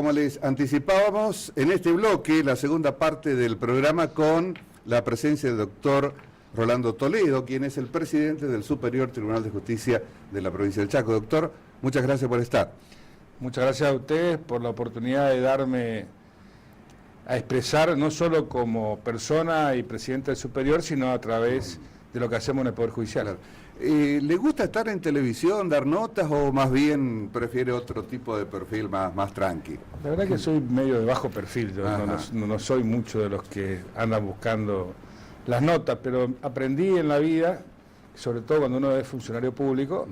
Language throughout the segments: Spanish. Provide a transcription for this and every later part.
como les anticipábamos, en este bloque, la segunda parte del programa con la presencia del doctor Rolando Toledo, quien es el presidente del Superior Tribunal de Justicia de la provincia del Chaco. Doctor, muchas gracias por estar. Muchas gracias a ustedes por la oportunidad de darme a expresar, no solo como persona y presidente del Superior, sino a través de lo que hacemos en el Poder Judicial. Claro. ¿Le gusta estar en televisión, dar notas, o más bien prefiere otro tipo de perfil más tranqui? La verdad que soy medio de bajo perfil, yo no soy mucho de los que andan buscando las notas, pero aprendí en la vida, sobre todo cuando uno es funcionario público,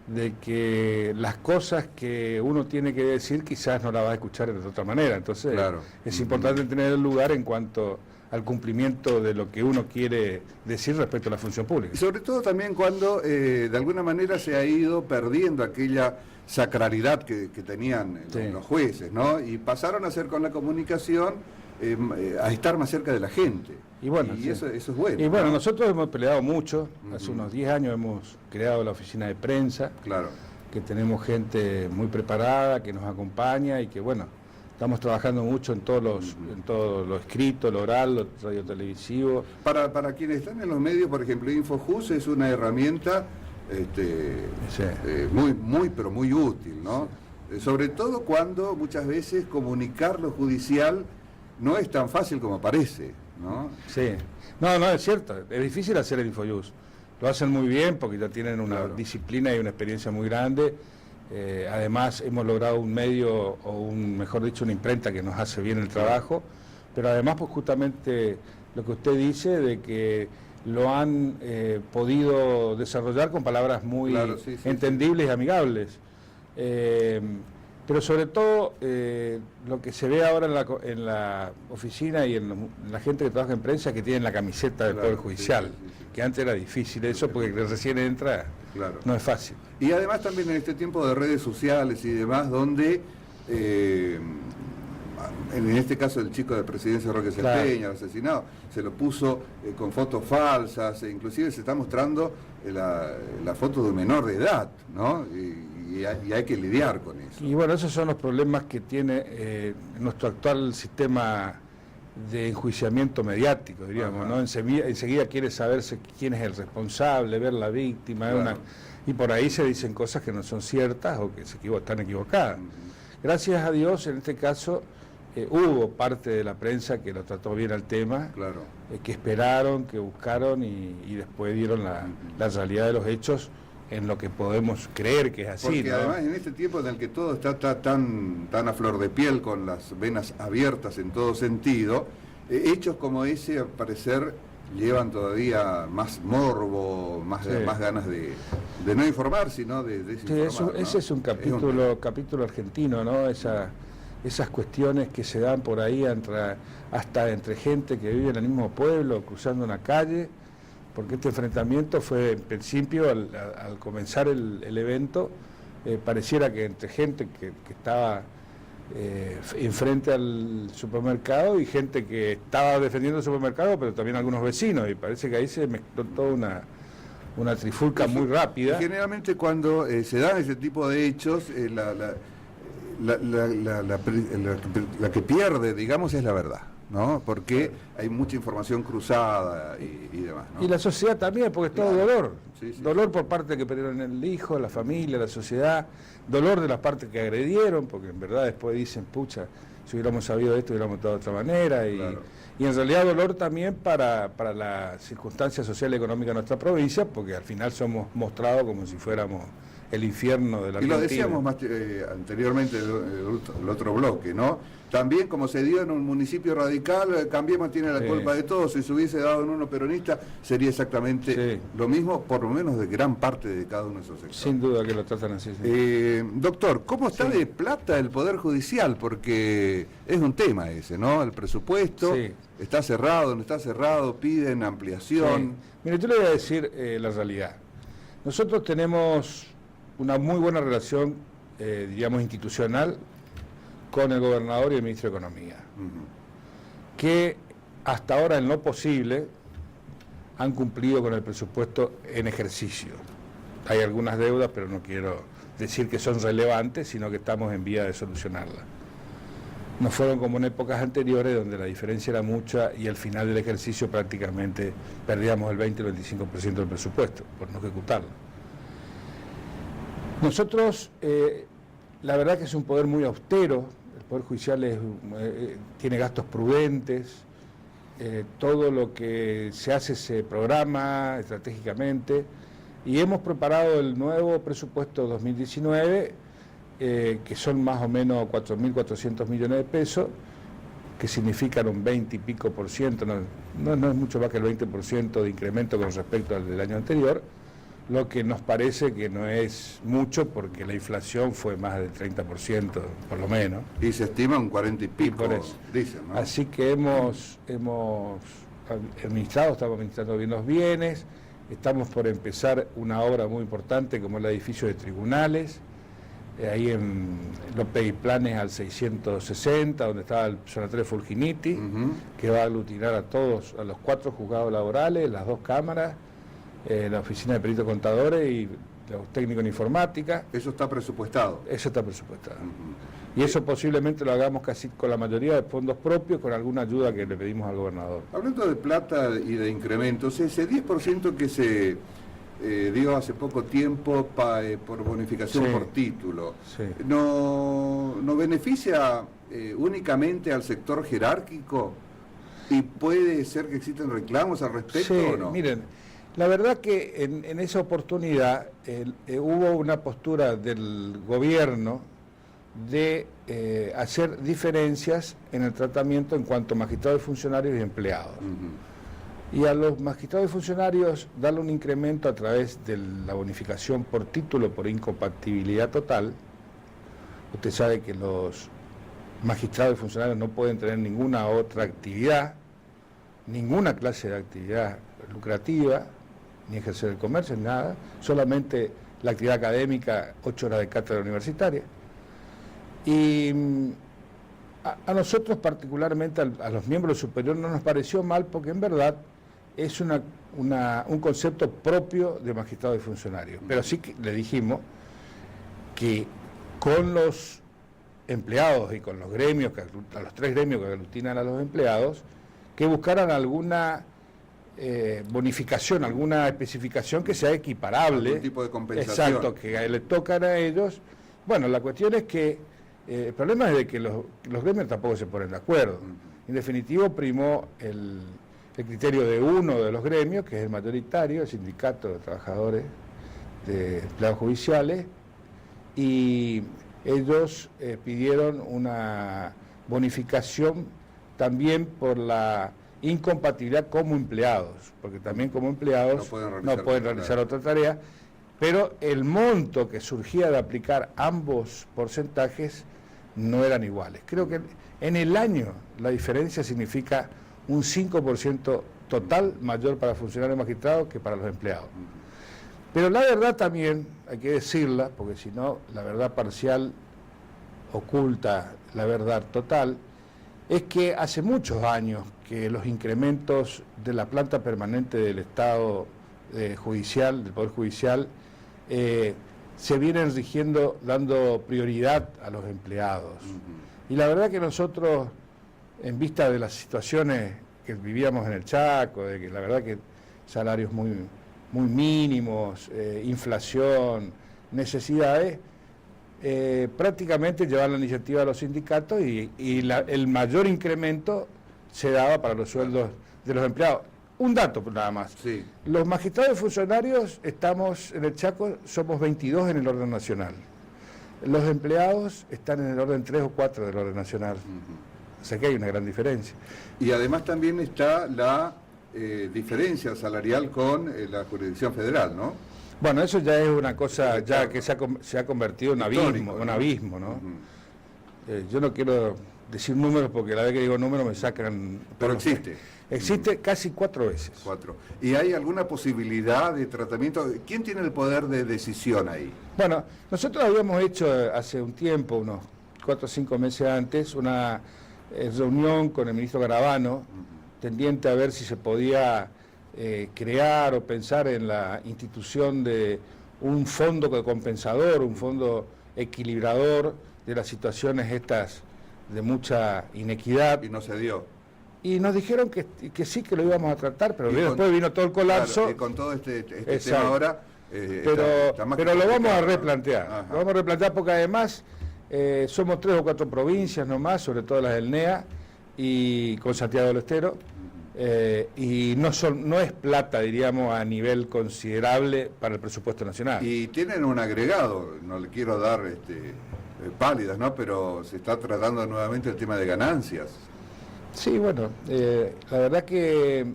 de que las cosas que uno tiene que decir quizás no las va a escuchar de otra manera. Entonces es importante tener el lugar en cuanto al cumplimiento de lo que uno quiere decir respecto a la función pública. Y sobre todo también cuando de alguna manera se ha ido perdiendo aquella sacralidad que tenían los jueces, ¿no? Y pasaron a ser con la comunicación a estar más cerca de la gente. Y bueno, eso es bueno. Y bueno, nosotros hemos peleado mucho. Hace unos 10 años hemos creado la oficina de prensa, que tenemos gente muy preparada, que nos acompaña y que bueno, estamos trabajando mucho en todo lo escrito, lo oral, lo radio televisivo. Para quienes están en los medios, por ejemplo, InfoJus es una herramienta pero muy útil, ¿no? Sobre todo cuando muchas veces comunicar lo judicial no es tan fácil como parece, ¿no? Sí, no, es cierto, es difícil hacer el InfoJus. Lo hacen muy bien porque ya tienen una disciplina y una experiencia muy grande. Además hemos logrado un medio, mejor dicho, una imprenta que nos hace bien el trabajo, pero además pues justamente lo que usted dice de que lo han podido desarrollar con palabras muy entendibles y amigables. Pero sobre todo lo que se ve ahora en la oficina y en la gente que trabaja en prensa, que tienen la camiseta del Poder Judicial, que antes era difícil eso porque recién entra, no es fácil. Y además también en este tiempo de redes sociales y demás, donde en este caso el chico de Presidencia Roque Celpeña, asesinado, se lo puso con fotos falsas, inclusive se está mostrando la foto de un menor de edad, ¿no? Y hay que lidiar con eso. Y bueno, esos son los problemas que tiene nuestro actual sistema de enjuiciamiento mediático, diríamos, ¿no? Enseguida quiere saberse quién es el responsable, ver la víctima, y por ahí se dicen cosas que no son ciertas o que están equivocadas. Gracias a Dios, en este caso, hubo parte de la prensa que lo trató bien al tema, que esperaron, que buscaron y después dieron la realidad de los hechos en lo que podemos creer que es así. Porque además en este tiempo en el que todo está tan a flor de piel, con las venas abiertas en todo sentido, hechos como ese al parecer llevan todavía más morbo, más ganas de no informar, sino de desinformar. Ese es un capítulo argentino, ¿no? Esas cuestiones que se dan por ahí hasta entre gente que vive en el mismo pueblo, cruzando una calle, porque este enfrentamiento fue, en principio, al comenzar el evento, pareciera que entre gente que estaba enfrente al supermercado y gente que estaba defendiendo el supermercado, pero también algunos vecinos, y parece que ahí se mezcló toda una trifulca muy rápida. Y generalmente cuando se dan ese tipo de hechos, la que pierde, digamos, es la verdad, ¿no? Porque hay mucha información cruzada y demás, ¿no? Y la sociedad también, porque es todo dolor. Dolor por parte que perdieron el hijo, la familia, la sociedad, dolor de las partes que agredieron, porque en verdad después dicen, pucha, si hubiéramos sabido esto, hubiéramos actuado de otra manera. Y en realidad dolor también para la circunstancia social y económica de nuestra provincia, porque al final somos mostrados como si fuéramos el infierno de la Argentina. Y lo decíamos anteriormente, el otro bloque, ¿no? También, como se dio en un municipio radical, Cambiemos tiene la culpa de todo. Si se hubiese dado en uno peronista, sería exactamente lo mismo, por lo menos de gran parte de cada uno de esos sectores. Sin duda que lo tratan así. Doctor, ¿cómo está de plata el Poder Judicial? Porque es un tema ese, ¿no? El presupuesto, ¿está cerrado, no está cerrado? ¿Piden ampliación? Mire, yo le voy a decir la realidad. Nosotros tenemos una muy buena relación, diríamos, institucional con el gobernador y el ministro de Economía, que hasta ahora en lo posible han cumplido con el presupuesto en ejercicio. Hay algunas deudas, pero no quiero decir que son relevantes, sino que estamos en vía de solucionarlas. no fueron como en épocas anteriores donde la diferencia era mucha y al final del ejercicio prácticamente perdíamos el 20 o el 25% del presupuesto por no ejecutarlo. Nosotros, la verdad que es un poder muy austero, el Poder Judicial tiene gastos prudentes, todo lo que se hace se programa estratégicamente y hemos preparado el nuevo presupuesto 2019, que son más o menos 4.400 millones de pesos, que significan un 20 y pico por ciento, no es mucho más que el 20% de incremento con respecto al del año anterior, lo que nos parece que no es mucho porque la inflación fue más del 30%, por lo menos. Y se estima un 40 y pico, dicen, ¿no? Así que hemos administrado, estamos administrando bien los bienes, estamos por empezar una obra muy importante como el edificio de tribunales, ahí en López y Planes al 660, donde estaba el Sonatorio Fulginiti, que va a aglutinar a todos, a los 4 juzgados laborales, las 2 cámaras, la oficina de peritos contadores y los técnicos en informática. ¿Eso está presupuestado? Eso está presupuestado. Y eso posiblemente lo hagamos casi con la mayoría de fondos propios, con alguna ayuda que le pedimos al gobernador. Hablando de plata y de incrementos, ese 10% que se dio hace poco tiempo por bonificación por título, ¿no beneficia únicamente al sector jerárquico? ¿Y puede ser que existen reclamos al respecto o no? Miren, la verdad que en esa oportunidad hubo una postura del gobierno de hacer diferencias en el tratamiento en cuanto a magistrados, funcionarios y empleados. Y a los magistrados y funcionarios darle un incremento a través de la bonificación por título por incompatibilidad total. Usted sabe que los magistrados y funcionarios no pueden tener ninguna otra actividad, ninguna clase de actividad lucrativa, ni ejercer el comercio, ni nada, solamente la actividad académica, 8 horas de cátedra universitaria. Y a nosotros particularmente, a los miembros superiores, no nos pareció mal porque en verdad es un concepto propio de magistrados y funcionarios. Pero sí que le dijimos que con los empleados y con los gremios, a los 3 gremios que aglutinan a los empleados, que buscaran alguna bonificación, alguna especificación que sea equiparable. Algún tipo de compensación. Exacto, que le tocan a ellos. Bueno, la cuestión es que el problema es de que los gremios tampoco se ponen de acuerdo. En definitivo, primó el criterio de uno de los gremios, que es el mayoritario, el Sindicato de Trabajadores de Empleados Judiciales, y ellos pidieron una bonificación también por la incompatibilidad como empleados, porque también como empleados no pueden realizar otra tarea, pero el monto que surgía de aplicar ambos porcentajes no eran iguales. Creo que en el año la diferencia significa un 5% total mayor para funcionarios magistrados que para los empleados. Pero la verdad también, hay que decirla, porque si no, la verdad parcial oculta la verdad total, es que hace muchos años que los incrementos de la planta permanente del Estado judicial, del Poder Judicial, se vienen rigiendo dando prioridad a los empleados. Y la verdad que nosotros, en vista de las situaciones que vivíamos en el Chaco, de que la verdad que salarios muy mínimos, inflación, necesidades, prácticamente llevaban la iniciativa a los sindicatos y el mayor incremento se daba para los sueldos de los empleados. Un dato nada más. Sí. Los magistrados y funcionarios estamos en el Chaco, somos 22 en el orden nacional. Los empleados están en el orden 3 o 4 del orden nacional. O sea que hay una gran diferencia. Y además también está la diferencia salarial con la jurisdicción federal, ¿no? Bueno, eso ya es una cosa ya que se ha convertido en un abismo, ¿no? Yo no quiero decir números porque la vez que digo números me sacan... Pero existe. Existe casi 4 veces. 4. ¿Y hay alguna posibilidad de tratamiento? ¿Quién tiene el poder de decisión ahí? Bueno, nosotros habíamos hecho hace un tiempo, unos 4 o 5 meses antes, una reunión con el ministro Garabano, tendiente a ver si se podía crear o pensar en la institución de un fondo compensador, un fondo equilibrador de las situaciones estas de mucha inequidad. Y no se dio. Y nos dijeron que sí, que lo íbamos a tratar, pero después vino todo el colapso. Claro, y con todo este tema ahora... pero lo vamos a replantear. Ajá. Lo vamos a replantear porque además somos 3 o 4 provincias nomás, sobre todo las del NEA, y con Santiago del Estero. Y no es plata, diríamos, a nivel considerable para el presupuesto nacional. Y tienen un agregado, no le quiero dar pálidas, ¿no? Pero se está tratando nuevamente el tema de ganancias. Sí, bueno, la verdad que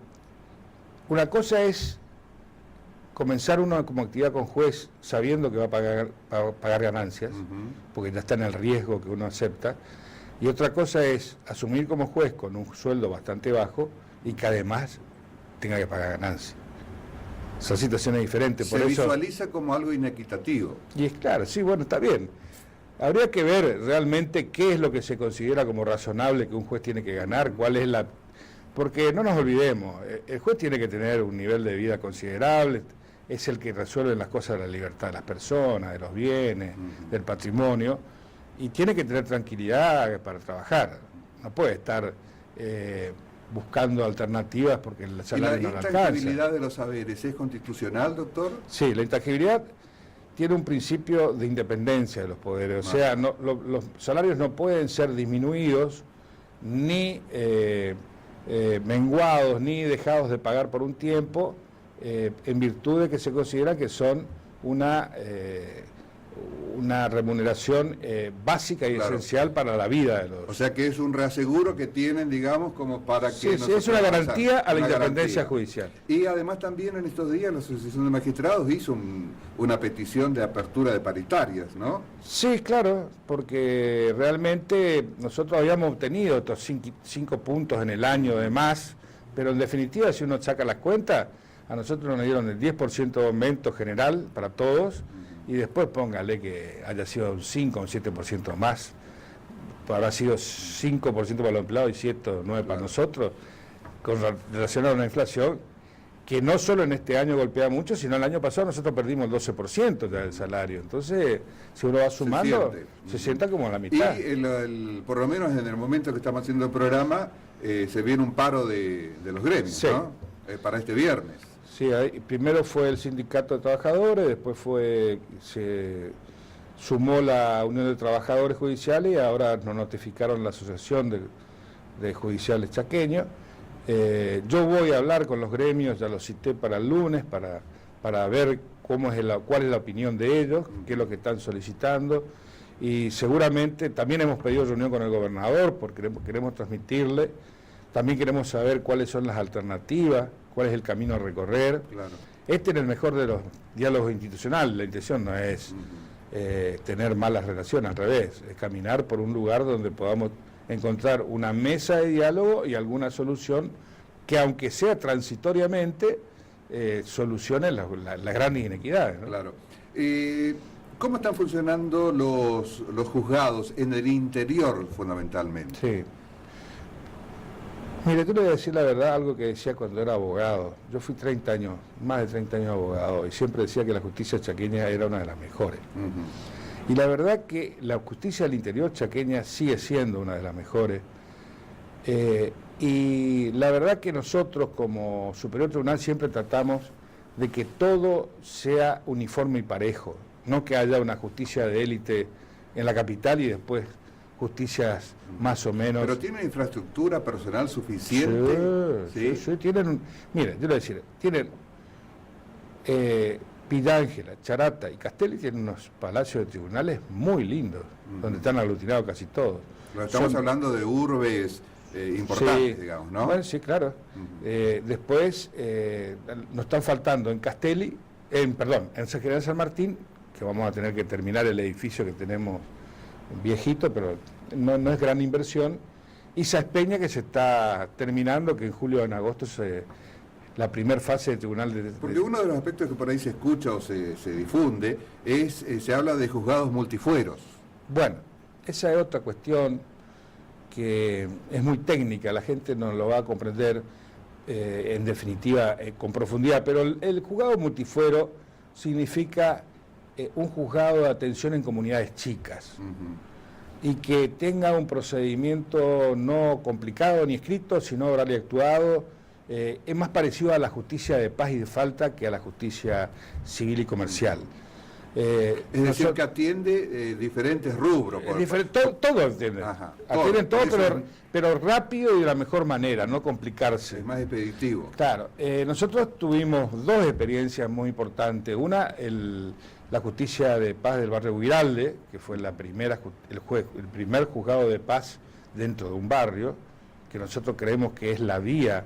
una cosa es comenzar uno como actividad con juez sabiendo que va a pagar ganancias, porque ya está en el riesgo que uno acepta, y otra cosa es asumir como juez con un sueldo bastante bajo y que además tenga que pagar ganancias. Son situaciones diferentes. Se visualiza como algo inequitativo. Y es claro, sí, bueno, está bien. Habría que ver realmente qué es lo que se considera como razonable que un juez tiene que ganar, cuál es la... Porque no nos olvidemos, el juez tiene que tener un nivel de vida considerable, es el que resuelve las cosas de la libertad de las personas, de los bienes, del patrimonio, y tiene que tener tranquilidad para trabajar. No puede estar buscando alternativas porque el salario no le alcanza. ¿Y la intangibilidad de los saberes es constitucional, doctor? Sí, la intangibilidad tiene un principio de independencia de los poderes, o sea, los salarios no pueden ser disminuidos, ni menguados, ni dejados de pagar por un tiempo, en virtud de que se considera que son una remuneración básica y esencial para la vida de los... O sea que es un reaseguro que tienen, digamos, como para que... Sí, es una garantía a la independencia judicial. Y además también en estos días la Asociación de Magistrados hizo una petición de apertura de paritarias, ¿no? Sí, claro, porque realmente nosotros habíamos obtenido estos 5 puntos en el año de más, pero en definitiva, si uno saca las cuentas, a nosotros nos dieron el 10% de aumento general para todos, y después póngale que haya sido un 5 o un 7% más, habrá sido 5% para los empleados y 7 o 9% para nosotros, relacionado a una inflación que no solo en este año golpea mucho, sino el año pasado nosotros perdimos el 12% del salario. Entonces, si uno va sumando, se sienta como la mitad. Y por lo menos en el momento que estamos haciendo el programa, se viene un paro de los gremios, sí, ¿no? Para este viernes. Sí, primero fue el Sindicato de Trabajadores, después se sumó la Unión de Trabajadores Judiciales y ahora nos notificaron la Asociación de Judiciales Chaqueños. Yo voy a hablar con los gremios, ya los cité para el lunes, para ver cuál es la opinión de ellos, qué es lo que están solicitando, y seguramente también hemos pedido reunión con el gobernador porque queremos transmitirle, también queremos saber cuáles son las alternativas, cuál es el camino a recorrer. Claro. Este es el mejor de los diálogos institucionales, la intención no es tener malas relaciones, al revés, es caminar por un lugar donde podamos encontrar una mesa de diálogo y alguna solución que, aunque sea transitoriamente, solucione las grandes inequidades, ¿no? Claro. ¿Cómo están funcionando los juzgados en el interior, fundamentalmente? Sí. Mire, yo le voy a decir la verdad, algo que decía cuando era abogado. Yo fui 30 años, más de 30 años abogado, y siempre decía que la justicia chaqueña era una de las mejores. Y la verdad que la justicia del interior chaqueña sigue siendo una de las mejores. Y la verdad que nosotros como Superior Tribunal siempre tratamos de que todo sea uniforme y parejo, no que haya una justicia de élite en la capital y después justicias más o menos... ¿Pero tienen infraestructura personal suficiente? Sí, tienen... Mire, yo le voy a decir, tienen... Pidángela, Charata y Castelli tienen unos palacios de tribunales muy lindos, donde están aglutinados casi todos. Estamos hablando de urbes importantes, sí, digamos, ¿no? Bueno, sí, claro. Después nos están faltando en Castelli, en San General San Martín, que vamos a tener que terminar el edificio que tenemos viejito, pero no es gran inversión, y Saspeña, que se está terminando, que en julio o en agosto la primera fase del tribunal Porque uno de los aspectos que por ahí se escucha o se difunde se habla de juzgados multifueros. Bueno, esa es otra cuestión que es muy técnica, la gente no lo va a comprender en definitiva con profundidad, pero el juzgado multifuero significa un juzgado de atención en comunidades chicas. y que tenga un procedimiento no complicado ni escrito, sino oral y actuado. Es más parecido a la justicia de paz y de falta que a la justicia civil y comercial. Es decir, que atiende diferentes rubros. Todo atiende. Atienden todo, pero rápido y de la mejor manera, no complicarse. Es más expeditivo. Claro. Nosotros tuvimos dos experiencias muy importantes. Una, la justicia de paz del barrio Guiralde, que fue el primer juzgado de paz dentro de un barrio, que nosotros creemos que es la vía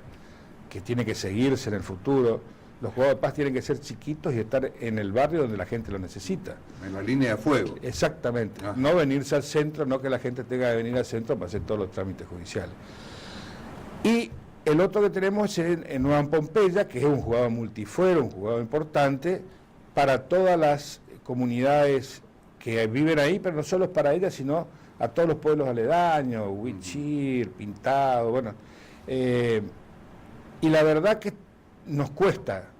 que tiene que seguirse en el futuro. Los juzgados de paz tienen que ser chiquitos y estar en el barrio donde la gente lo necesita. En la línea de fuego. Exactamente. Ajá. No venirse al centro, no que la gente tenga que venir al centro para hacer todos los trámites judiciales. Y el otro que tenemos es en Nueva Pompeya, que es un juzgado multifuero, un juzgado importante para todas las comunidades que viven ahí, pero no solo es para ellas, sino a todos los pueblos aledaños, Huichir, Pintado, bueno. Y la verdad que nos cuesta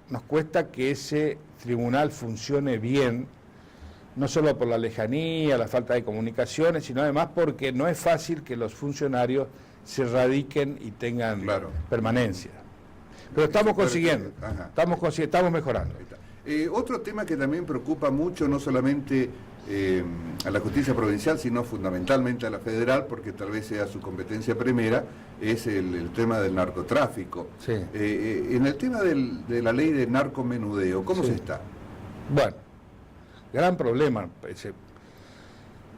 que ese tribunal funcione bien, no solo por la lejanía, la falta de comunicaciones, sino además porque no es fácil que los funcionarios se radiquen y tengan permanencia. Pero estamos consiguiendo, estamos mejorando. Otro tema que también preocupa mucho, no solamente a la justicia provincial, sino fundamentalmente a la federal, porque tal vez sea su competencia primera, es el tema del narcotráfico. Sí. En el tema de la ley de narcomenudeo, ¿cómo se está? Bueno, gran problema.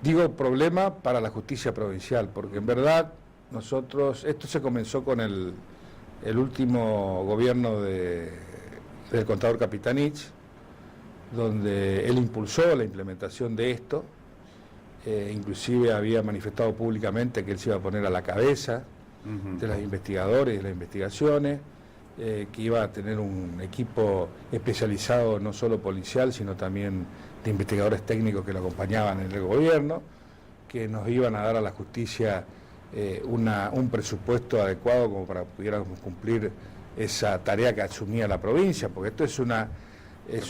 Digo problema para la justicia provincial, porque en verdad esto se comenzó con el último gobierno del contador Capitanich, donde él impulsó la implementación de esto, inclusive había manifestado públicamente que él se iba a poner a la cabeza de los investigadores y de las investigaciones, que iba a tener un equipo especializado no solo policial, sino también de investigadores técnicos que lo acompañaban en el gobierno, que nos iban a dar a la justicia un presupuesto adecuado como para que pudiéramos cumplir esa tarea que asumía la provincia, porque esto es una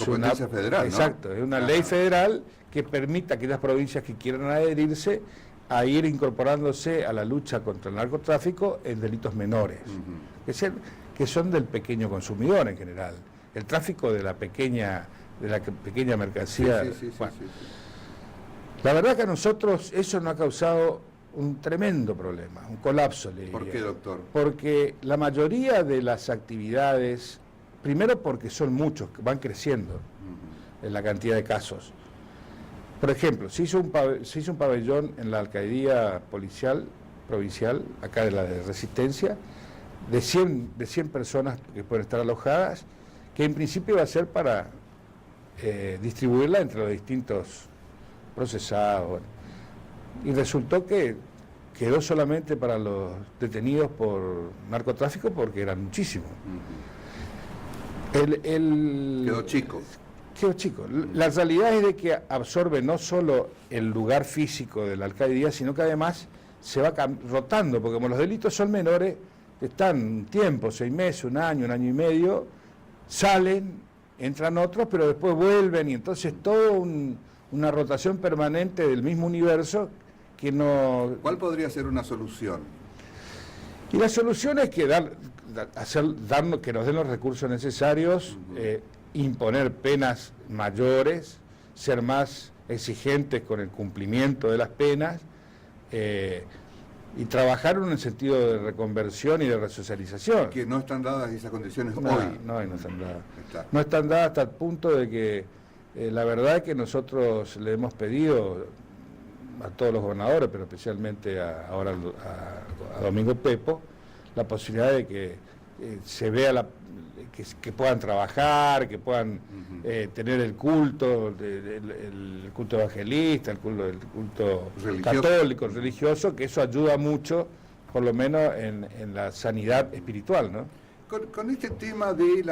competencia federal, exacto, ¿no? Es una ley federal que permite a aquellas provincias que quieran adherirse a ir incorporándose a la lucha contra el narcotráfico en delitos menores, que son del pequeño consumidor en general, el tráfico de la pequeña mercancía. La verdad que a nosotros eso nos ha causado un tremendo problema, un colapso, le diría. ¿Por qué, doctor? Porque la mayoría de las actividades, primero porque son muchos, van creciendo en la cantidad de casos. Por ejemplo, se hizo un pabellón en la alcaldía policial provincial, acá de la de Resistencia, de 100 personas que pueden estar alojadas, que en principio iba a ser para distribuirla entre los distintos procesados. Bueno. Y resultó que quedó solamente para los detenidos por narcotráfico porque eran muchísimos. Quedó chico. Quedó chico. La realidad es de que absorbe no solo el lugar físico de la alcaldía, sino que además se va rotando, porque como los delitos son menores, están un tiempo, 6 meses, un año y medio, salen, entran otros, pero después vuelven, y entonces todo una rotación permanente del mismo universo que no... ¿Cuál podría ser una solución? Y la solución es que que nos den los recursos necesarios, imponer penas mayores, ser más exigentes con el cumplimiento de las penas, y trabajar en un sentido de reconversión y de resocialización. Que no están dadas esas condiciones hoy. No están dadas. No están dadas hasta el punto de que la verdad es que nosotros le hemos pedido a todos los gobernadores, pero especialmente ahora a Domingo Pepo, la posibilidad de que se vea que puedan trabajar, que puedan tener el culto, el culto evangelista, el culto católico, religioso, que eso ayuda mucho, por lo menos en la sanidad espiritual, ¿no? Con este tema de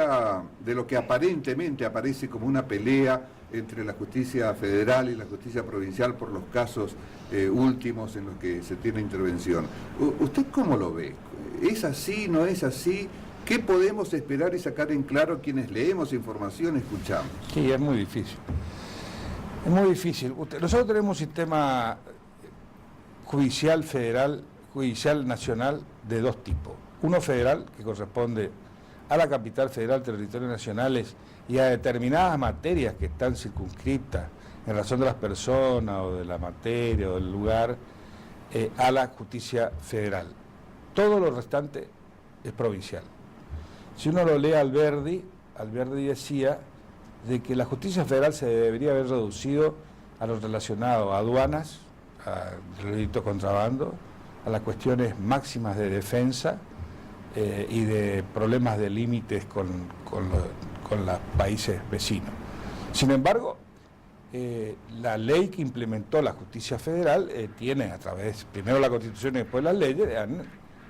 lo que aparentemente aparece como una pelea entre la justicia federal y la justicia provincial por los casos últimos en los que se tiene intervención, ¿usted cómo lo ve? ¿Es así, no es así? ¿Qué podemos esperar y sacar en claro quienes leemos información, escuchamos? Sí, es muy difícil. Es muy difícil. Nosotros tenemos un sistema judicial federal, judicial nacional de dos tipos. Uno federal, que corresponde a la capital federal, territorios nacionales y a determinadas materias que están circunscriptas en razón de las personas o de la materia o del lugar, a la justicia federal. Todo lo restante es provincial. Si uno lo lee a Alberdi decía de que la justicia federal se debería haber reducido a lo relacionado a aduanas, a delitos de contrabando, a las cuestiones máximas de defensa y de problemas de límites con los países vecinos. Sin embargo, la ley que implementó la justicia federal tiene, a través, primero la Constitución y después las leyes, han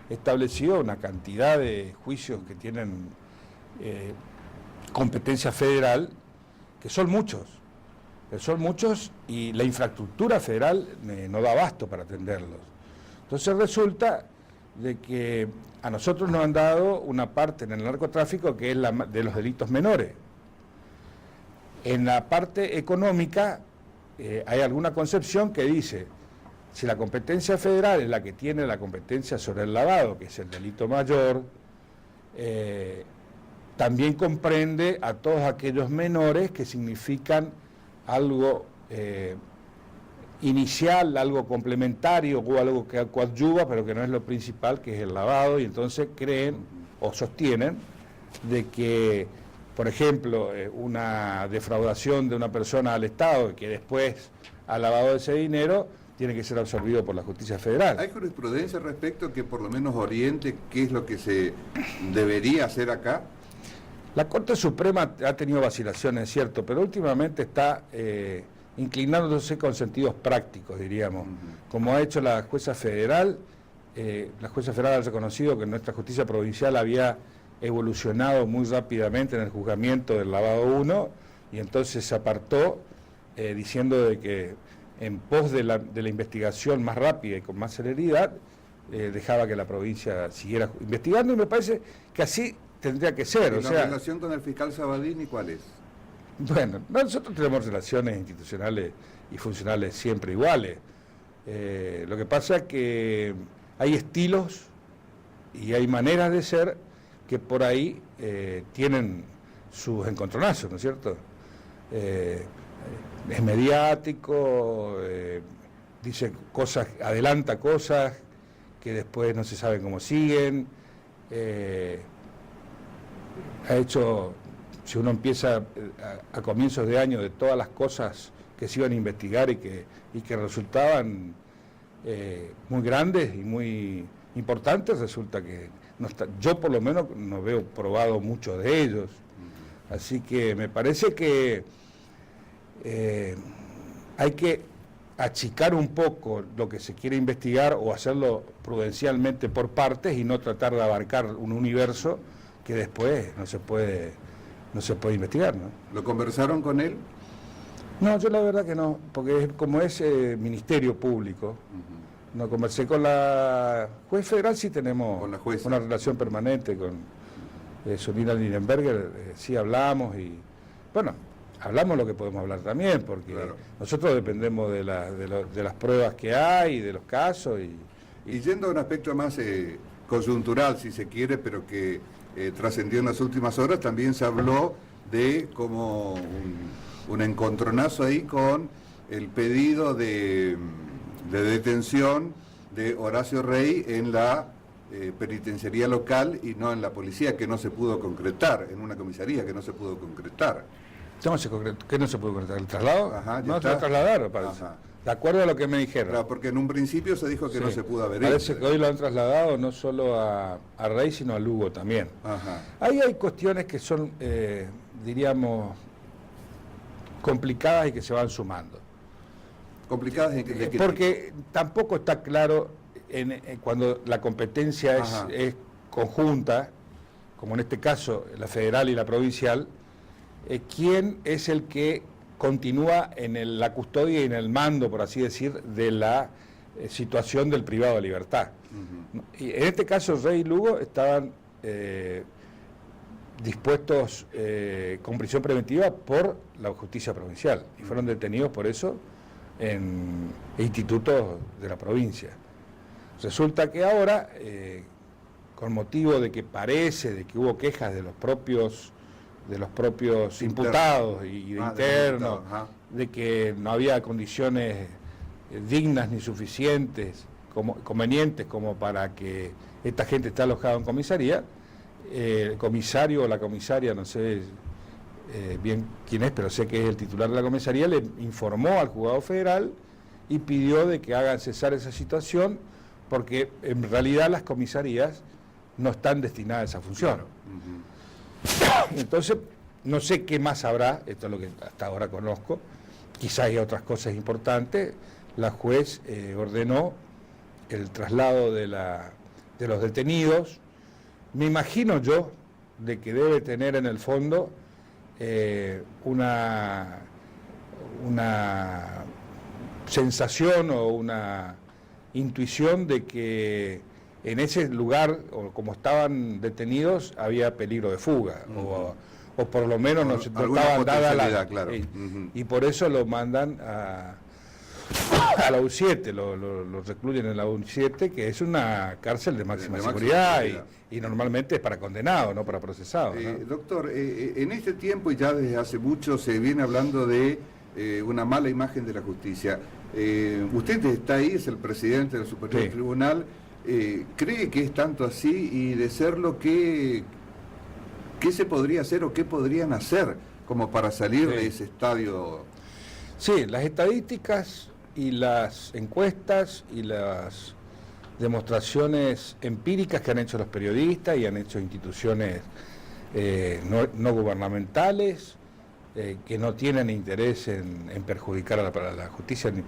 establecido una cantidad de juicios que tienen competencia federal, que son muchos y la infraestructura federal no da abasto para atenderlos. Entonces resulta de que a nosotros nos han dado una parte en el narcotráfico que es la de los delitos menores. En la parte económica hay alguna concepción que dice, si la competencia federal es la que tiene la competencia sobre el lavado, que es el delito mayor, también comprende a todos aquellos menores que significan algo inicial, algo complementario o algo que coadyuva, pero que no es lo principal, que es el lavado, y entonces creen o sostienen de que, por ejemplo, una defraudación de una persona al Estado que después ha lavado ese dinero tiene que ser absorbido por la justicia federal. ¿Hay jurisprudencia respecto que por lo menos oriente qué es lo que se debería hacer acá? La Corte Suprema ha tenido vacilaciones, es cierto, pero últimamente está inclinándose con sentidos prácticos, diríamos. Como ha hecho la jueza federal ha reconocido que nuestra justicia provincial había evolucionado muy rápidamente en el juzgamiento del lavado 1 y entonces se apartó diciendo de que en pos de la investigación más rápida y con más celeridad dejaba que la provincia siguiera investigando, y me parece que así tendría que ser. ¿Y la relación con el fiscal Sabadini cuál es? Bueno, nosotros tenemos relaciones institucionales y funcionales siempre iguales. Lo que pasa es que hay estilos y hay maneras de ser que por ahí tienen sus encontronazos, ¿no es cierto? Es mediático, dice cosas, adelanta cosas que después no se sabe cómo siguen. Ha hecho, si uno empieza a comienzos de año, de todas las cosas que se iban a investigar y que resultaban muy grandes y muy importantes, resulta que no está, yo por lo menos no veo probado muchos de ellos. Así que me parece que hay que achicar un poco lo que se quiere investigar o hacerlo prudencialmente por partes y no tratar de abarcar un universo que después no se puede investigar, ¿no? ¿Lo conversaron con él? No, yo la verdad que no, porque como es Ministerio Público, no conversé con la juez federal, sí tenemos una relación permanente con Sonira Linenberger, sí hablamos y, bueno, hablamos lo que podemos hablar también, porque claro, nosotros dependemos de las pruebas que hay, de los casos. Y yendo a un aspecto más coyuntural, si se quiere, pero que trascendió en las últimas horas, también se habló de como un encontronazo ahí con el pedido de detención de Horacio Rey en la penitenciaría local y no en la policía, que no se pudo concretar, en una comisaría que no se pudo concretar. ¿Qué no se pudo concretar? ¿El traslado? Ajá, no, se trasladaron, parece. Ajá. De acuerdo a lo que me dijeron. Claro, porque en un principio se dijo que sí, no se pudo haber parece hecho. Que hoy lo han trasladado no solo a Rey, sino a Lugo también. Ajá. Ahí hay cuestiones que son, diríamos, complicadas y que se van sumando. ¿Complicadas en qué? Porque tampoco está claro cuando la competencia es conjunta, como en este caso la federal y la provincial, quién es el que continúa en la custodia y en el mando, por así decir, de la situación del privado de libertad. Y en este caso Rey y Lugo estaban dispuestos con prisión preventiva por la justicia provincial y fueron detenidos por eso en institutos de la provincia. Resulta que ahora, con motivo de que parece, de que hubo quejas de los propios imputados y de internos, de que no había condiciones dignas ni suficientes, convenientes como para que esta gente esté alojada en comisaría, el comisario o la comisaria, no sé bien quién es, pero sé que es el titular de la comisaría, le informó al juzgado federal y pidió de que hagan cesar esa situación, porque en realidad las comisarías no están destinadas a esa función. Entonces, no sé qué más habrá, esto es lo que hasta ahora conozco, quizás hay otras cosas importantes. La juez ordenó el traslado de los detenidos. Me imagino yo de que debe tener en el fondo una sensación o una intuición de que en ese lugar, o como estaban detenidos, había peligro de fuga, o por lo menos no estaban dadas claro. Y por eso lo mandan a la U7, lo recluyen en la U7, que es una cárcel de máxima seguridad y normalmente es para condenados, no para procesados, ¿no? Doctor, en este tiempo y ya desde hace mucho se viene hablando de una mala imagen de la justicia. Usted está ahí, es el presidente del Superior Tribunal. ¿Cree que es tanto así? Y de serlo, ¿qué se podría hacer o qué podrían hacer como para salir de ese estadio? Sí, las estadísticas y las encuestas y las demostraciones empíricas que han hecho los periodistas y han hecho instituciones no gubernamentales, que no tienen interés en perjudicar a la justicia ni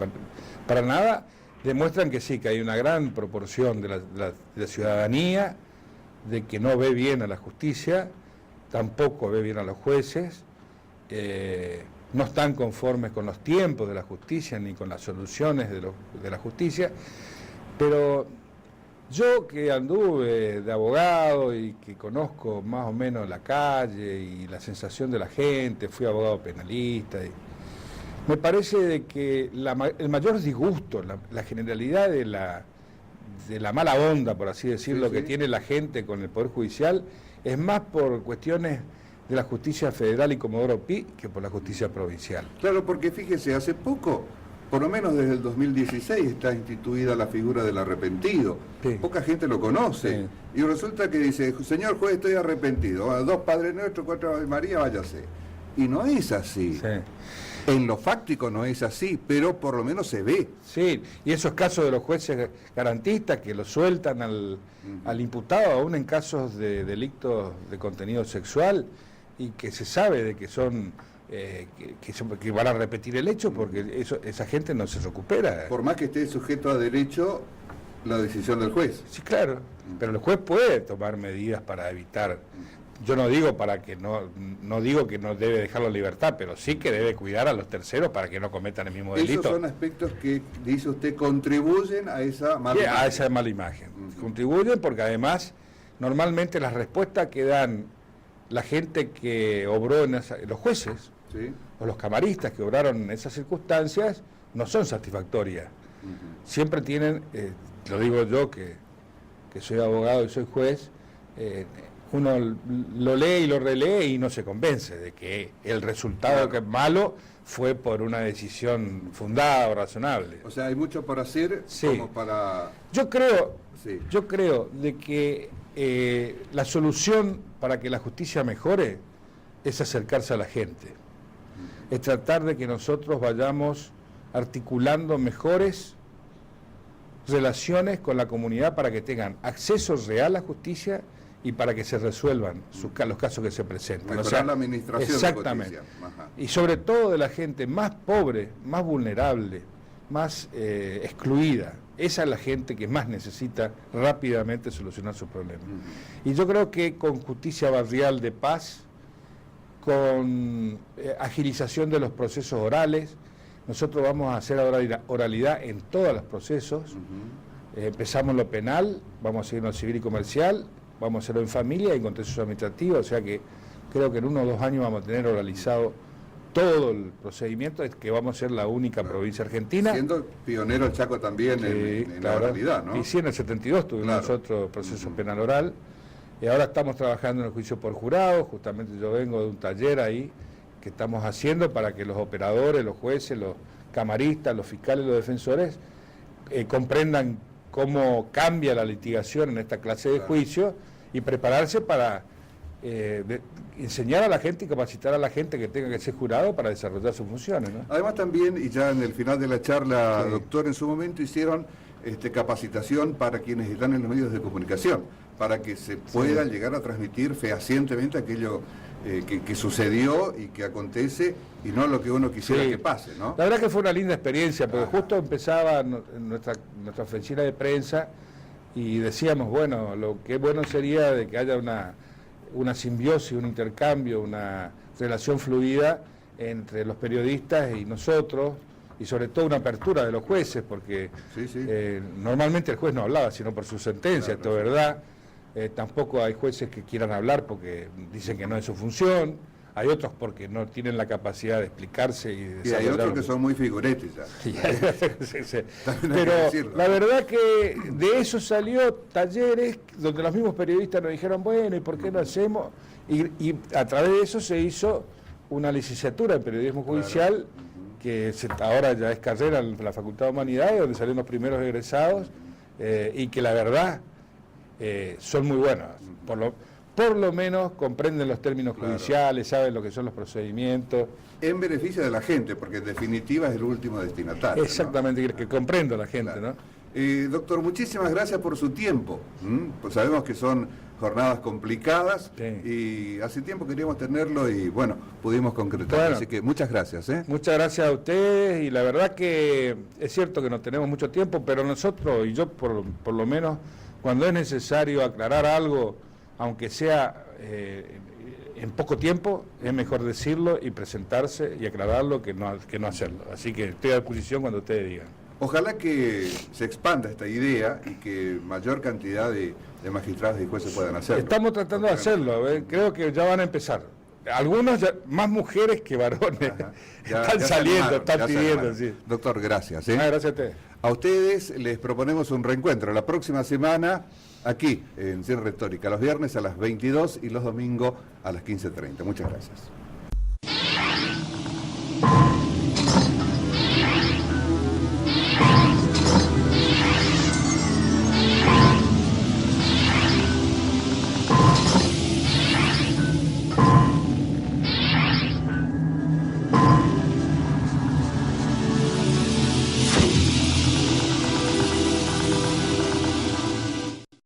para nada, demuestran que sí, que hay una gran proporción de la ciudadanía de que no ve bien a la justicia, tampoco ve bien a los jueces, no están conformes con los tiempos de la justicia ni con las soluciones de la justicia, pero yo que anduve de abogado y que conozco más o menos la calle y la sensación de la gente, fui abogado penalista, me parece de que el mayor disgusto, la generalidad de la mala onda, por así decirlo, que tiene la gente con el Poder Judicial, es más por cuestiones de la justicia federal y Comodoro Pi que por la justicia provincial. Claro, porque fíjese, hace poco, por lo menos desde el 2016, está instituida la figura del arrepentido. Poca gente lo conoce. Y resulta que dice, señor juez, estoy arrepentido. 2 Padre Nuestro, 4 Ave María, váyase. Y no es así. En lo fáctico no es así, pero por lo menos se ve. Sí, y esos casos de los jueces garantistas que lo sueltan al imputado, aún en casos de delitos de contenido sexual, y que se sabe de que son que van a repetir el hecho, porque esa gente no se recupera. Por más que esté sujeto a derecho la decisión del juez. Sí, claro, pero el juez puede tomar medidas para evitar. Yo no digo no digo que no debe dejarlo en libertad, pero sí que debe cuidar a los terceros para que no cometan el mismo delito. Esos son aspectos que, dice usted, contribuyen a esa mala imagen. A esa mala imagen. Contribuyen porque además, normalmente las respuestas que dan la gente que obró los jueces, o los camaristas que obraron en esas circunstancias, no son satisfactorias. Siempre tienen, lo digo yo que soy abogado y soy juez, uno lo lee y lo relee y no se convence de que el resultado que es malo fue por una decisión fundada o razonable. O sea, hay mucho para hacer como para... Yo creo de que la solución para que la justicia mejore es acercarse a la gente, es tratar de que nosotros vayamos articulando mejores relaciones con la comunidad para que tengan acceso real a la justicia y para que se resuelvan los casos que se presentan. Mejorar la administración. Exactamente. Y sobre todo de la gente más pobre, más vulnerable, más excluida. Esa es la gente que más necesita rápidamente solucionar sus problemas. Y yo creo que con justicia barrial de paz, con agilización de los procesos orales, nosotros vamos a hacer oralidad en todos los procesos. Empezamos lo penal, vamos a seguir en lo civil y comercial, vamos a hacerlo en familia y en contextos administrativos, o sea que creo que en 1 o 2 años vamos a tener oralizado todo el procedimiento, es que vamos a ser la única provincia argentina. Siendo pionero el Chaco también en la oralidad, ¿no? Y sí, en el 72 tuvimos nosotros proceso penal oral, y ahora estamos trabajando en el juicio por jurado. Justamente yo vengo de un taller ahí que estamos haciendo para que los operadores, los jueces, los camaristas, los fiscales, los defensores comprendan cómo cambia la litigación en esta clase de juicio y prepararse para enseñar a la gente y capacitar a la gente que tenga que ser jurado para desarrollar sus funciones, ¿no? Además también, y ya en el final de la charla, doctor, en su momento hicieron capacitación para quienes están en los medios de comunicación, para que se pueda llegar a transmitir fehacientemente aquello que sucedió y que acontece, y no lo que uno quisiera que pase, ¿no? La verdad que fue una linda experiencia, porque justo empezaba nuestra oficina de prensa y decíamos, bueno, lo que bueno sería de que haya una simbiosis, un intercambio, una relación fluida entre los periodistas y nosotros, y sobre todo una apertura de los jueces, porque normalmente el juez no hablaba sino por su sentencia, esto es verdad. Tampoco hay jueces que quieran hablar porque dicen que no es su función, hay otros porque no tienen la capacidad de explicarse y hay otros que son muy figuretes ya. Pero la verdad que de eso salió talleres donde los mismos periodistas nos dijeron, bueno, ¿y por qué no hacemos? Y a través de eso se hizo una licenciatura en periodismo judicial, que ahora ya es carrera en la Facultad de Humanidades, donde salieron los primeros egresados, y que la verdad son muy buenos. Por lo menos comprenden los términos judiciales, saben lo que son los procedimientos. En beneficio de la gente, porque en definitiva es el último destinatario. Exactamente, ¿no? Que comprendo a la gente, ¿no? Doctor, muchísimas gracias por su tiempo. Pues sabemos que son jornadas complicadas y hace tiempo queríamos tenerlo y bueno, pudimos concretarlo. Así que muchas gracias. Muchas gracias a ustedes, y la verdad que es cierto que no tenemos mucho tiempo, pero nosotros, y yo por lo menos, cuando es necesario aclarar algo, aunque sea en poco tiempo, es mejor decirlo y presentarse y aclararlo que no hacerlo. Así que estoy a disposición cuando ustedes digan. Ojalá que se expanda esta idea y que mayor cantidad de magistrados y jueces puedan hacerlo. Estamos tratando de hacerlo, creo que ya van a empezar. Algunos, más mujeres que varones, están saliendo, están pidiendo. Sí. Doctor, gracias. Gracias a ustedes. A ustedes les proponemos un reencuentro la próxima semana aquí en Cine Retórica, los viernes a las 22 y los domingos a las 15:30. Muchas gracias.